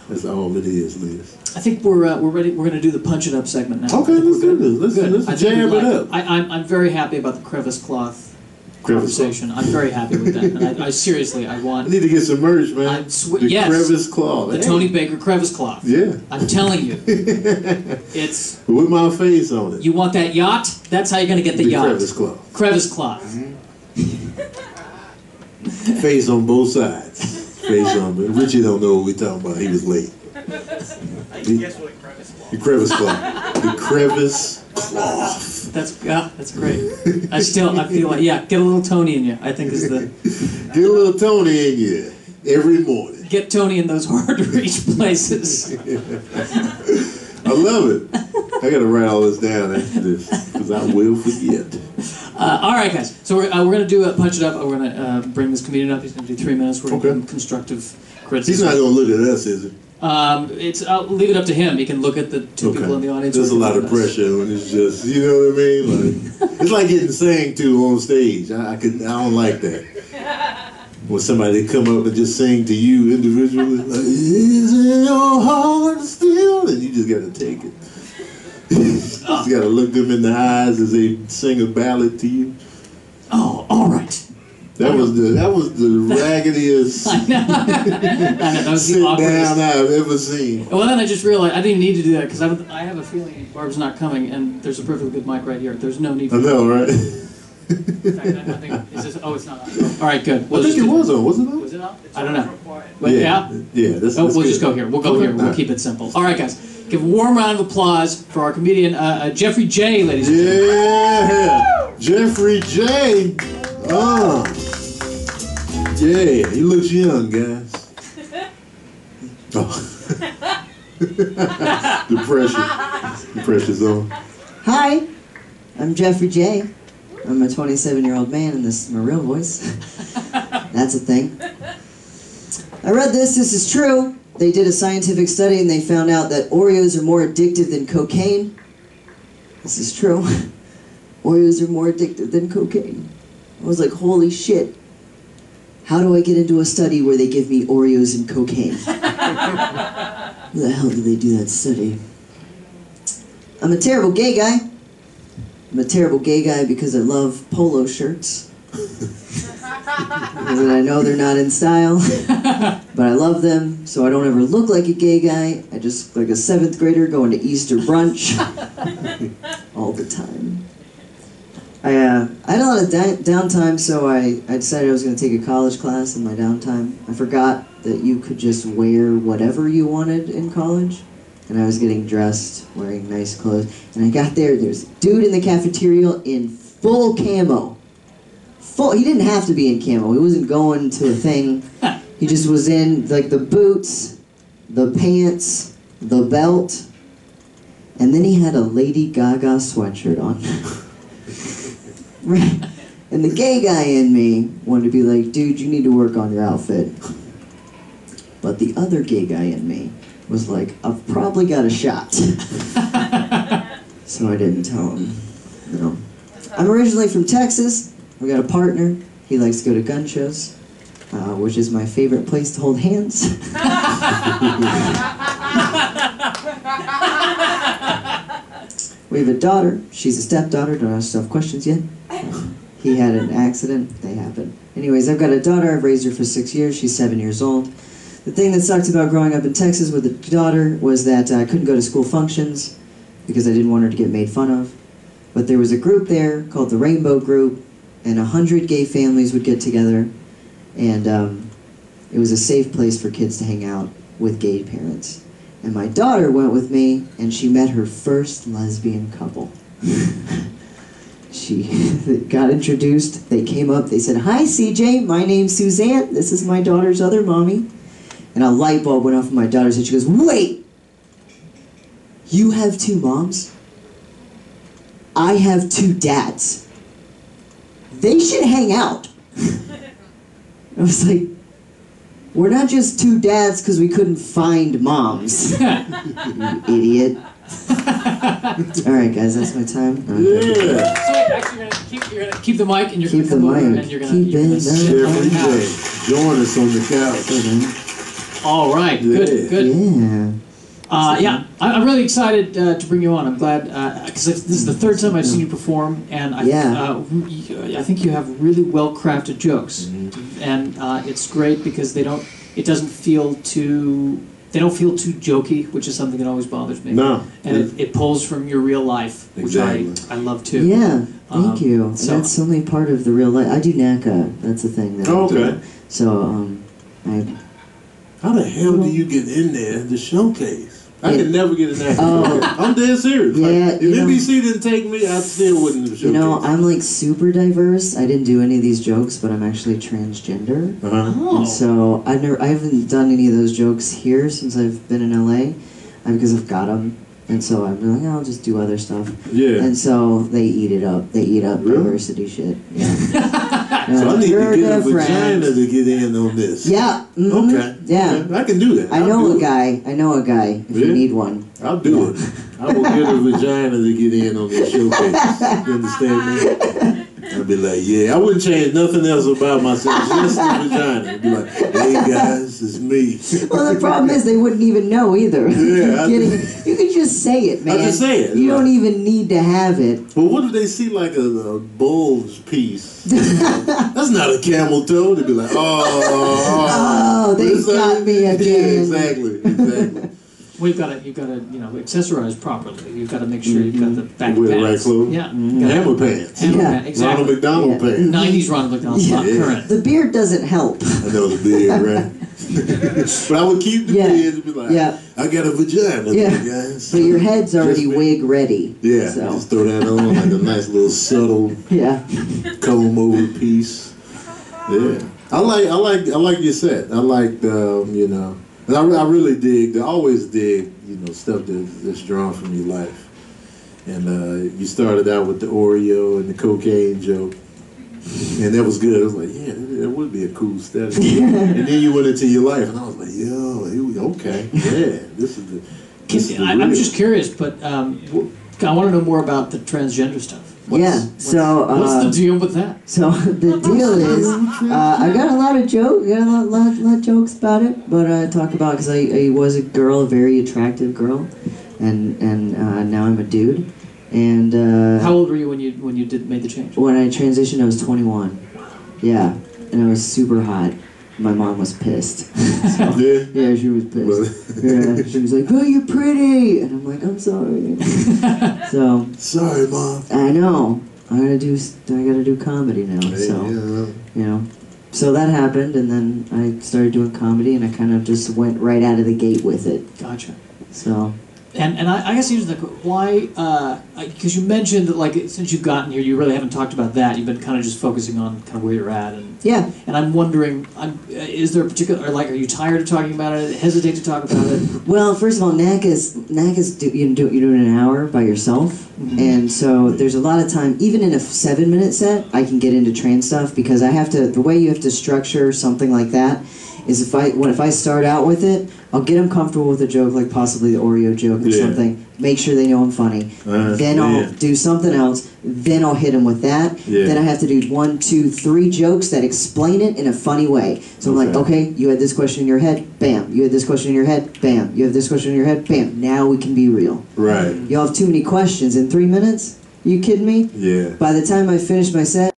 That's all it is, Liz. I think we're ready. We're going to do the punch it up segment now. Okay, let's do this. Let's jam it up. I'm very happy about the crevice cloth conversation. I'm very happy with that. And I seriously, I want. I need to get some merch, man. Yes, crevice cloth. The Tony Baker crevice cloth. Yeah. I'm telling you, it's with my face on it. You want that yacht? That's how you're going to get the yacht. Crevice cloth. Crevice cloth. Face on both sides. Face on. But Richie don't know what we're talking about. He was late. Guess what crevice cloth? The crevice cloth. The crevice cloth. That's great. I feel like get a little Tony in you. I think is the get a little Tony in you every morning. Get Tony in those hard to reach places. I love it. I got to write all this down after this because I will forget. All right, guys. So we're going to do a punch it up. We're going to bring this comedian up. He's going to do 3 minutes. We're going to give him constructive criticism. He's not going to look at us, is he? I'll leave it up to him. He can look at the two people in the audience. There's a lot of pressure when it's just, you know what I mean? Like, it's like getting sang to on stage. I don't like that. When somebody come up and just sing to you individually, like, is in your heart still? And you just got to take it. You just got to look them in the eyes as they sing a ballad to you. Oh, all right. That was the raggediest I know. That was the sit awkwardest down I've ever seen. Well, then I just realized I didn't need to do that because I have a feeling Barb's not coming, and there's a perfectly good mic right here. There's no need for I know, right? In fact, I think, is this, oh, it's not on. All right, good. I think it was on. Was it on? Was it on? I don't know. But, yeah? Yeah. That's we'll good. just go here. We'll go here. We'll keep it simple. All right, guys. Give a warm round of applause for our comedian, Jeffrey J., ladies and gentlemen. Yeah. Jeffrey J. Yeah, he looks young, guys. Oh. The pressure's on. Hi, I'm Jeffrey J. I'm a 27-year-old man, and this is my real voice. That's a thing. I read this is true. They did a scientific study, and they found out that Oreos are more addictive than cocaine. This is true. Oreos are more addictive than cocaine. I was like, holy shit. How do I get into a study where they give me Oreos and cocaine? Where the hell did they do that study? I'm a terrible gay guy. I'm a terrible gay guy because I love polo shirts. And I know they're not in style, but I love them, so I don't ever look like a gay guy. I just look like a 7th grader going to Easter brunch all the time. I had a lot of downtime, so I decided I was going to take a college class in my downtime. I forgot that you could just wear whatever you wanted in college, and I was getting dressed, wearing nice clothes, and I got there's a dude in the cafeteria in full camo. He didn't have to be in camo. He wasn't going to a thing. He just was in, like, the boots, the pants, the belt, and then he had a Lady Gaga sweatshirt on. And the gay guy in me wanted to be like, dude, you need to work on your outfit. But the other gay guy in me was like, I've probably got a shot. So I didn't tell him, no. I'm originally from Texas. We got a partner. He likes to go to gun shows, which is my favorite place to hold hands. We have a daughter. She's a stepdaughter. Don't ask tough questions yet. He had an accident. They happen. Anyways, I've got a daughter. I've raised her for 6 years. She's 7 years old. The thing that sucked about growing up in Texas with a daughter was that I couldn't go to school functions because I didn't want her to get made fun of. But there was a group there called the Rainbow Group, and 100 gay families would get together, and it was a safe place for kids to hang out with gay parents. And my daughter went with me, and she met her first lesbian couple. She got introduced, they came up, they said, "Hi CJ, my name's Suzanne, this is my daughter's other mommy." And a light bulb went off in my daughter's head. She goes, "Wait, you have 2 moms? I have 2 dads. They should hang out." I was like, we're not just 2 dads because we couldn't find moms. You idiot. Alright guys, that's my time. Yeah. So actually you're gonna keep the mic and you're Keep gonna the come over mic. and you're gonna Keep it Jeffrey J. Join us on the couch. All right, good, good. Yeah. Yeah, I'm really excited to bring you on. I'm glad because this is the third time I've seen you perform, and I think you have really well-crafted jokes, and it's great because they don't feel too jokey, which is something that always bothers me. No, and it pulls from your real life, which I love too. Yeah, thank you. So that's only part of the real life. I do NACA. That's the thing that I do. So how the hell do you get in there to showcase? I could never get in that. I'm dead serious. Yeah, like, if NBC didn't take me, I still wouldn't have showcased. You know, I'm like super diverse. I didn't do any of these jokes, but I'm actually transgender. And so I haven't done any of those jokes here since I've been in LA, because I've got them. And so I'm like, I'll just do other stuff. Yeah. And so they eat it up. They eat up diversity shit. Yeah. So I need to get a vagina to get in on this. Yeah. Okay. Yeah. Okay. I can do that. I know a guy if you need one. I'll do it. I will get a vagina to get in on this showcase. You understand me? I'd be like, yeah, I wouldn't change nothing else about myself, just the vagina. I'd be like, hey guys, it's me. Well, the problem is they wouldn't even know either. Yeah, you could just say it, man. I just say it. You don't even need to have it. Well, what if they see like a bulge piece? That's not a camel toe. They'd be like, oh, they got me again. Yeah, exactly. Well, you've got to accessorize properly. You've got to make sure you've got the back wear the right pants. clothes. Yeah. Hammer pants. Exactly. Ronald McDonald pants. 90s Ronald McDonald, not current. The beard doesn't help. I know the beard, right? But I would keep the beard and be like, I got a vagina, guys. But your head's already wig ready. Yeah, so. Just throw that on like a nice little subtle comb over piece. Yeah, I like your set. I like and I really dig. I always dig stuff that's drawn from your life. And you started out with the Oreo and the cocaine joke. And that was good. I was like, yeah, that would be a cool study. And then you went into your life, and I was like, yo, okay, yeah, this is the I'm just curious, but I want to know more about the transgender stuff. What's the deal with that? So the deal is, I got a lot of jokes, a lot of jokes about it, but I talk about because I was a girl, a very attractive girl, and now I'm a dude. And how old were you when you made the change? When I transitioned, I was 21. Yeah, and I was super hot. My mom was pissed. Yeah, she was pissed. Yeah, she was like, "Oh, you're pretty," and I'm like, "I'm sorry." So sorry, Mom. I know. I gotta do comedy now. So that happened, and then I started doing comedy, and I kind of just went right out of the gate with it. Gotcha. So. And I guess here's the why, because you mentioned that, like, since you've gotten here, you really haven't talked about that. You've been kind of just focusing on kind of where you're at. And I'm wondering, is there a particular, are you tired of talking about it? Hesitate to talk about it? Well, first of all, NACA's you're doing an hour by yourself. And so there's a lot of time, even in a 7-minute set, I can get into trans stuff because the way you have to structure something like that is if I start out with it, I'll get them comfortable with a joke, like possibly the Oreo joke or something, make sure they know I'm funny. Then I'll do something else, then I'll hit them with that. Then I have to do 1, 2, 3 jokes that explain it in a funny way. So I'm like, okay, you had this question in your head, bam. You had this question in your head, bam. You have this question in your head, bam. Now we can be real. Right. Y'all have too many questions in 3 minutes? You kidding me? Yeah. By the time I finish my set,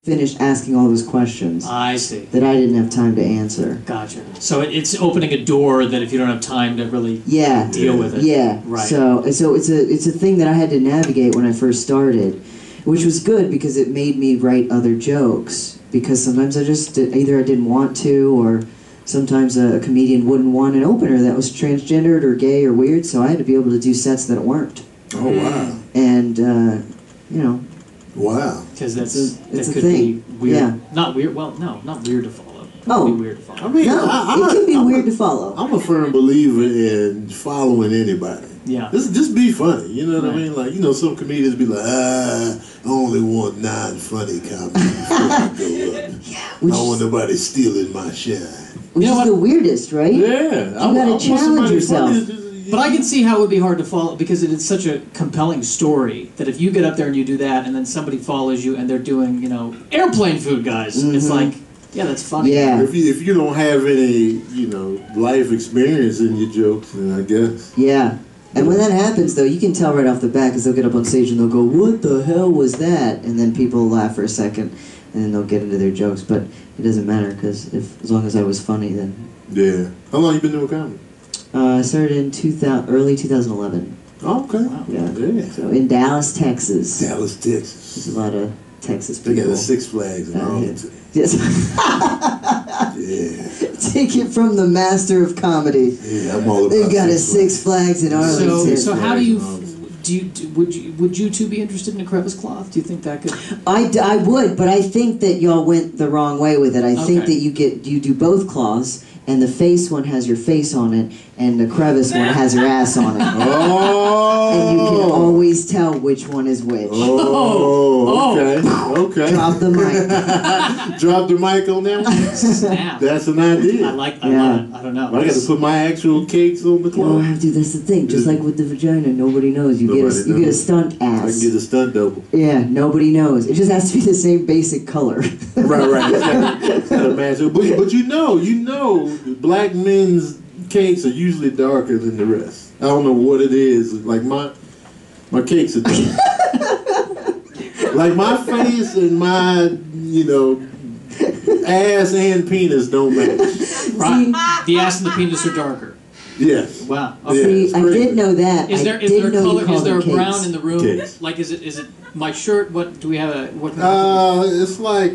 finished asking all those questions. I see. That I didn't have time to answer. Gotcha. So it's opening a door that if you don't have time to really deal with it. Yeah. Right. So it's a thing that I had to navigate when I first started, which was good because it made me write other jokes. Because sometimes either I didn't want to, or sometimes a comedian wouldn't want an opener that was transgendered or gay or weird. So I had to be able to do sets that weren't. Oh wow. And Wow. Because it's that a could thing. be weird. Yeah. Not weird. Well, no, not weird to follow. It Oh. could be weird to follow. I mean, No, it can be weird to follow. I'm a firm believer in following anybody. Yeah. Just be funny. You know what I mean? Like, some comedians be like, I only want non-funny comedy before I go up. I don't want nobody stealing my shine. Which is the weirdest, right? Yeah. You gotta challenge yourself. But I can see how it would be hard to follow because it's such a compelling story that if you get up there and you do that and then somebody follows you and they're doing, airplane food, guys, it's like, Yeah, that's funny. Yeah. If you don't have any, life experience in your jokes, then I guess. Yeah. And when that happens, though, you can tell right off the bat because they'll get up on stage and they'll go, "What the hell was that?" And then people will laugh for a second, and then they'll get into their jokes. But it doesn't matter because as long as I was funny, then. Yeah. How long you been doing comedy? I started in early 2011. Oh, okay. Wow. Yeah. So in Dallas, Texas. Dallas, Texas. There's a lot of Texas They people. got a Six Flags in Arlington. Yes. Yeah. Take it from the master of comedy. Yeah, I'm all about They've got a Six Six Flags in Arlington. So how do you would you two be interested in a crevice cloth? Do you think that could? I would, but I think that y'all went the wrong way with it. I think Okay. that you do both cloths, and the face one has your face on it, and the crevice one has your ass on it. Oh. And you can always tell which one is which. Oh, okay. Drop the mic. Drop the mic on that one? Snap. That's an idea. I love it. I don't know. I got to put my actual cakes on the Oh, cloth. dude, that's the thing. Just like with the vagina, nobody knows. You get a stunt I ass. can get a stunt double. Yeah, nobody knows. It just has to be the same basic color. Right. It's gotta match up. But you know, black men's cakes are usually darker than the rest. I don't know what it is. Like my cakes are dark. Like my face and my, ass and penis don't match. Right. The ass and the penis are darker. Yes. Wow. Yeah, Okay. it's I crazy. did know that. Is there I didn't know you color? called Is there a them brown cakes. in the room? Cakes. Like is it my shirt? What do we have? What? It's like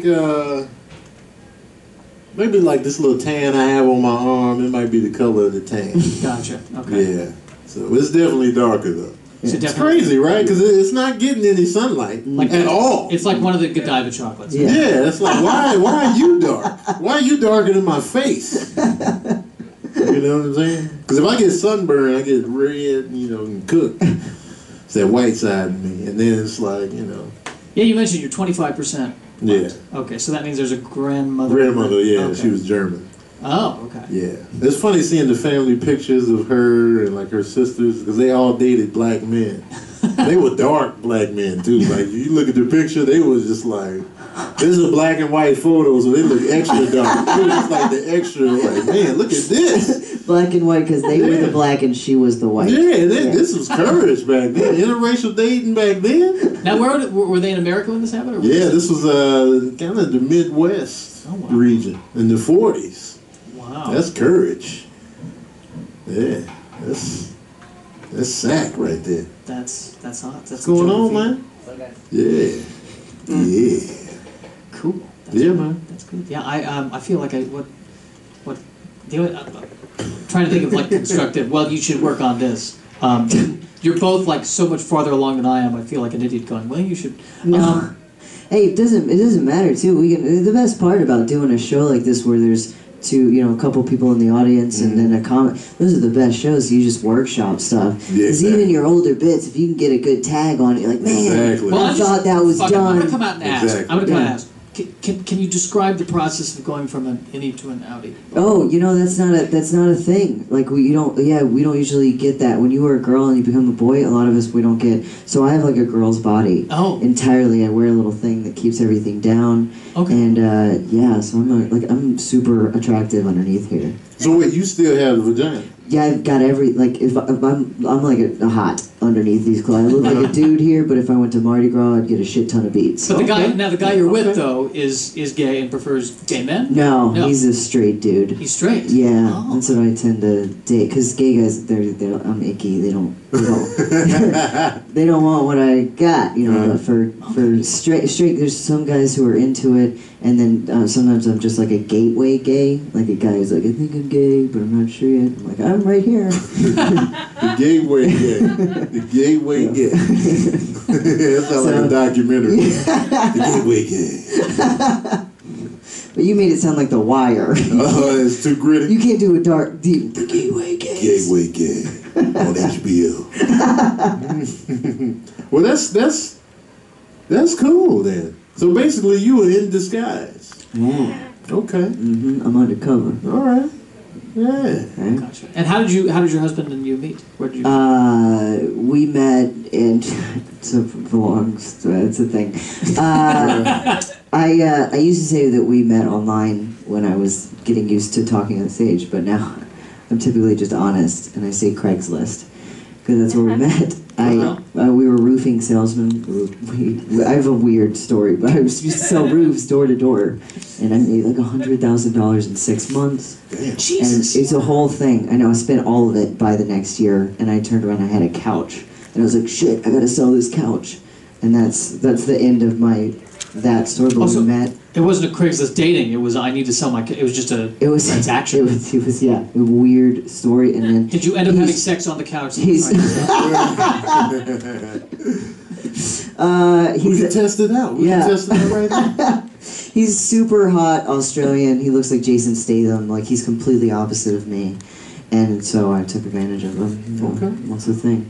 maybe like this little tan I have on my arm. It might be the color of the tan. Gotcha. Okay. Yeah. So it's definitely darker though. So It's definitely- crazy, right? Because it's not getting any sunlight at all. It's like one of the Godiva chocolates. Yeah. Yeah, it's like why are you dark? Why are you darker than my face? You know what I'm saying? Because if I get sunburned, I get red, and cooked. It's that white side of me, and then it's like, Yeah, you mentioned you're 25%. yeah. Okay, so that means there's a grandmother. Grandmother, yeah, Okay. she was German. Oh, okay. Yeah, it's funny seeing the family pictures of her and like her sisters because they all dated black men. They were dark black men too. Like you look at the picture, they was just like, this is a black and white photo, so they look extra dark. It was just like the extra, like man, look at this. Black and white because they were the black and she was the white. Yeah, this was courage back then. Interracial dating back then. Now, were they in America when this happened? Or Yeah, this was kind of the Midwest Oh, wow. region in the 40s. Wow. That's courage. Yeah, that's sack right there. That's hot. That's What's going on, man? Yeah. Yeah. Cool. That's Yeah, good. man. That's good. Yeah, I feel like what the only, I'm trying to think of like constructive. Well, you should work on this. You're both like so much farther along than I am. I feel like an idiot going. Well, you should. No. Hey, it doesn't matter too. The best part about doing a show like this where there's a couple people in the audience and then a comment. Those are the best shows. You just workshop stuff. Yeah, Because even your older bits, if you can get a good tag on it, you're like, man, Exactly. Well, I thought that was fuck it, I'm done. gonna come out and ask. Exactly. I'm gonna come out and Yeah. ask. Can you describe the process of going from an innie to an outie? Oh, that's not a thing. Like we don't usually get that. When you were a girl and you become a boy, a lot of us we don't get. So I have like a girl's body. Oh. Entirely. I wear a little thing that keeps everything down. Okay. And so I'm super attractive underneath here. So wait, you still have the vagina? Yeah, I've got if I'm like a hot underneath these clothes. I look like a dude here, but if I went to Mardi Gras, I'd get a shit ton of beats. But the guy you're with though is gay and prefers gay men. No, No. he's a straight dude. He's straight. Yeah, Oh. that's what I tend to date. Because gay guys, I'm icky. They don't they don't want what I got. But for straight, there's some guys who are into it, and then sometimes I'm just like a gateway gay. Like a guy who's like, I think I'm gay, but I'm not sure yet. I'm like, I'm right here. The gateway gay. The gateway gay. That sounds like a documentary. The gateway gay. But you made it sound like The Wire. Oh, it's too gritty. You can't do a dark, deep, the gateway gay. Gateway gay on HBO. Well, that's cool then. So basically, you were in disguise. Yeah. Okay. I'm undercover. All right. Yeah. Right? Gotcha. And how did your husband and you meet? Where did you? We met, and it's a thing. I used to say that we met online when I was getting used to talking on stage, but now I'm typically just honest, and I say Craigslist because that's where we met. We were roofing salesmen. I have a weird story, but I used to sell roofs door to door, and I made like $100,000 in 6 months. Damn. Jesus. And it's a whole thing. I know, I spent all of it by the next year, and I turned around and I had a couch. And I was like, shit, I gotta sell this couch. And that's the end of that story, but we met. It wasn't a Craigslist dating. It was I need to sell my. It was just a transaction. It was a weird story, and then. Did you end up having sex on the couch? We can test it out. We can test it out right now. He's super hot Australian. He looks like Jason Statham. Like, he's completely opposite of me, and so I took advantage of him. Okay. That's the thing.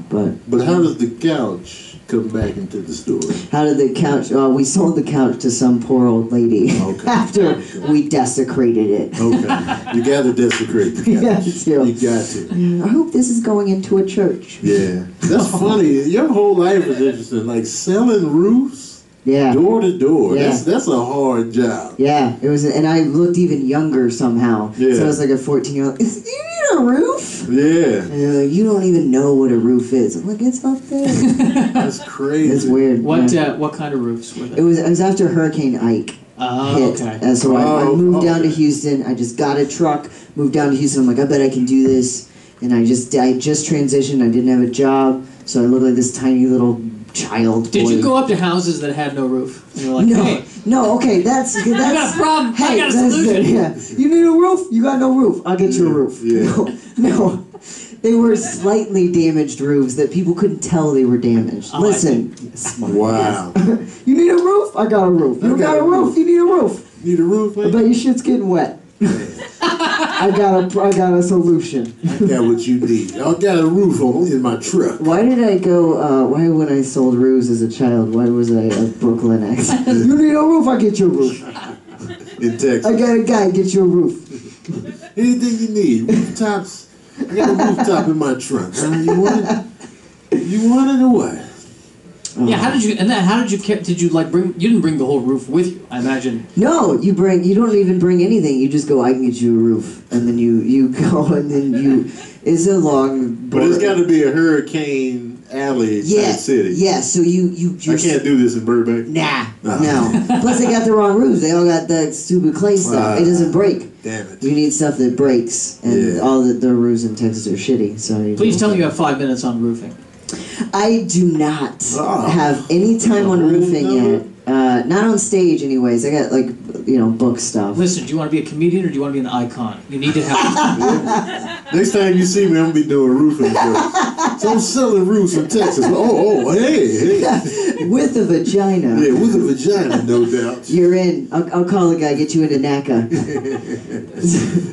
But how does the couch come back into the story? How did the couch? We sold the couch to some poor old lady after we desecrated it. Okay, you got to desecrate the couch. You got to. I hope this is going into a church. Yeah, that's funny. Your whole life is interesting. Like selling roofs. Yeah. Door to door. Yeah. That's a hard job. Yeah, it was, and I looked even younger somehow. Yeah. So I was like a 14-year-old. You need a roof? Yeah. And they're like, you don't even know what a roof is. I'm like, it's up there. That's crazy. It's weird. What kind of roofs were they? It was after Hurricane Ike. Oh, hit. okay. And so I moved down to Houston. I just got a truck, moved down to Houston. I'm like, I bet I can do this. And I just transitioned. I didn't have a job, so I looked like this tiny little child boy. Did you go up to houses that had no roof? And you're like, hey, no, okay, that's I got a problem. Hey, I got a solution. Yeah. You need a roof? You got no roof. I'll get you a roof. Yeah. No. They were slightly damaged roofs that people couldn't tell they were damaged. Oh, Listen. Wow. You need a roof? I got a roof. You got a roof? You need a roof. Need a roof, man? I bet your shit's getting wet. I got a solution. I got what you need. I got a roof in my truck. Why did I go, why when I sold roofs as a child, why was I a Brooklyn accent? You need a roof, I'll get you a roof. In Texas. I got a guy, get you a roof. Anything you need. Rooftops. I got a rooftop in my trunk. You want it? You want it or what? Yeah, how did you bring, you didn't bring the whole roof with you, I imagine. No, you don't even bring anything. You just go, I can get you a roof. And then you go, and then it's a long... But it's got to be a Hurricane Alley type city. Yeah, so you I can't do this in Burbank. Nah, no. Plus they got the wrong roofs. They all got that stupid clay stuff. It doesn't break. Damn it. You need stuff that breaks. And all the roofs in Texas are shitty. So Please tell me you have 5 minutes on roofing. I do not have any time on roofing yet. Not on stage, anyways. I got book stuff. Listen, do you want to be a comedian or do you want to be an icon? You need to have. Next time you see me, I'm gonna be doing roofing. So I'm selling roofs in Texas. Hey. With a vagina. Yeah, with a vagina, no doubt. You're in. I'll call a guy. Get you into NACA.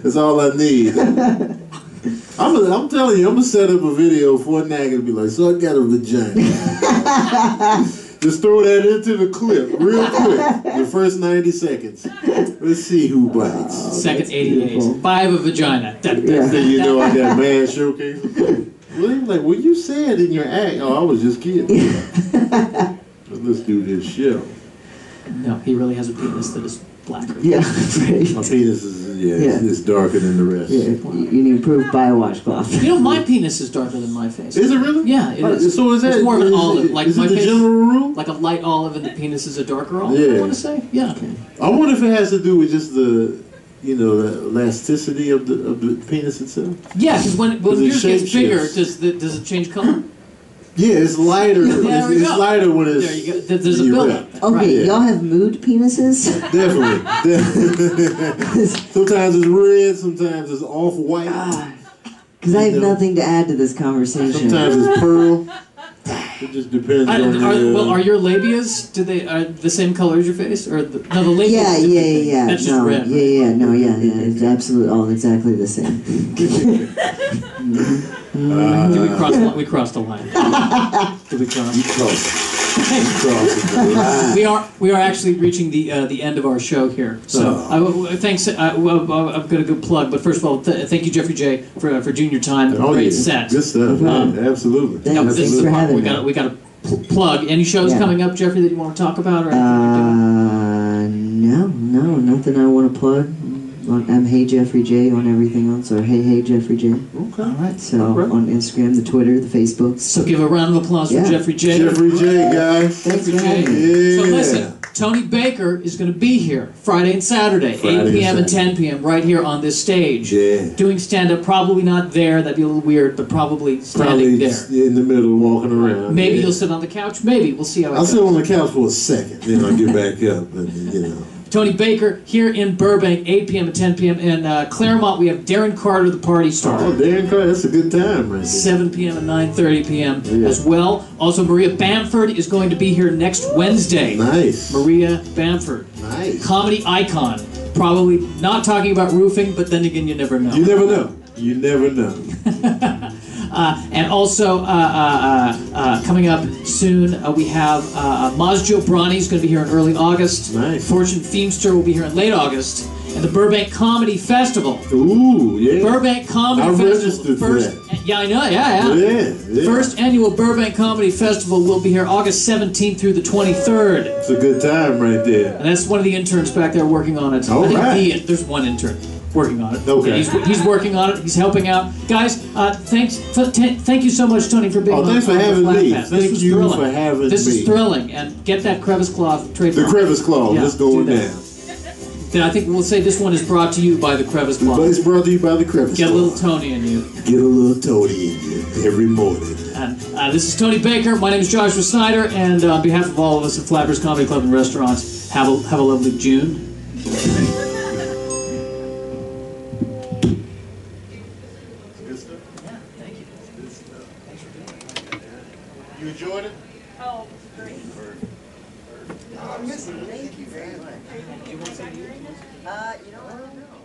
That's all I need. I'm telling you, I'm gonna set up a video for NACA and be like, so I got a vagina. Just throw that into the clip real quick. The first 90 seconds. Let's see who bites. Second 88. 5 a vagina. Then you know I got mad showcase. Well, you said in your act. Oh, I was just kidding. Let's do this show. No, he really has a penis that is black. Yeah, right. My penis is it's darker than the rest. Yeah, you need proof by a washcloth. You know, my penis is darker than my face. Is it really? Yeah, it is. So is that? It's more of an olive. Like is my it the face, general rule? like a light olive, and the penis is a darker olive. Yeah. I want to say, yeah. Okay. I wonder if it has to do with just the elasticity of the penis itself. Yeah, because when yours gets bigger, shifts. does it change color? Yeah, it's lighter. It's lighter when it's. There you go. There's a buildup. Okay, Right. y'all have mood penises? Definitely. Sometimes it's red, sometimes it's off-white. Because I have nothing to add to this conversation. Sometimes it's pearl. It just depends on are your labias? Are the same color as your face, or the labias? Yeah. That's just red. Yeah. It's absolutely all exactly the same. Did we crossed the line? Did we cross? We are actually reaching the end of our show here. So thanks. I've got a good plug, but first of all, thank you, Jeffrey J, for doing your time. Great set. Good stuff. Absolutely. Thanks for having me. We got a plug. Any shows coming up, Jeffrey, that you want to talk about, or anything you're doing? No, nothing I want to plug. I'm Hey Jeffrey J on everything else, or Hey Jeffrey J. Okay. All right. So on Instagram, the Twitter, the Facebook. So give a round of applause for Jeffrey J. Jeffrey J, guys. Thanks for Jeffrey having J. me. Yeah. So listen, Tony Baker is going to be here Friday and Saturday, 8 p.m. and 10 p.m. right here on this stage. Yeah. Doing stand-up, probably not there. That'd be a little weird, but probably standing there. In the middle, walking around. Maybe you'll sit on the couch. Maybe. We'll see how it I'll goes. sit on the couch for a second, then I'll get back up, and Tony Baker here in Burbank, 8 p.m. and 10 p.m. In Claremont, we have Darren Carter, the party star. Oh, Darren Carter, that's a good time right there. 7 p.m. and 9:30 p.m. as well. Also, Maria Bamford is going to be here next Wednesday. Nice. Maria Bamford. Nice. Comedy icon. Probably not talking about roofing, but then again, you never know. You never know. You never know. And also, coming up soon, we have Mazjo Brani is going to be here in early August. Nice. Fortune Feemster will be here in late August. And the Burbank Comedy Festival. Ooh, yeah. Burbank Comedy I Festival. registered for that. Yeah, I know, yeah. Yeah. First annual Burbank Comedy Festival will be here August 17th through the 23rd. It's a good time right there. And that's one of the interns back there working on it. All I think right. there's one intern working on it. Okay. He's working on it. He's helping out. Guys, thank you so much, Tony, for being on. Thanks for having me. FlappCast. Thank you for having me. This is thrilling. And get that crevice cloth trademark. The crevice claw. Yeah, Let's go do that. down. Then I think we'll say this one is brought to you by the crevice cloth. But it's brought to you by the crevice Get a claw. little Tony in you. Get a little Tony in you every morning. And this is Tony Baker. My name is Joshua Snyder, and on behalf of all of us at Flappers Comedy Club and Restaurants, have a lovely June. Yeah, thank you. Thanks for doing it. You enjoyed it? Oh, great. Thank you very much. Do you want to say anything? You know, I don't know.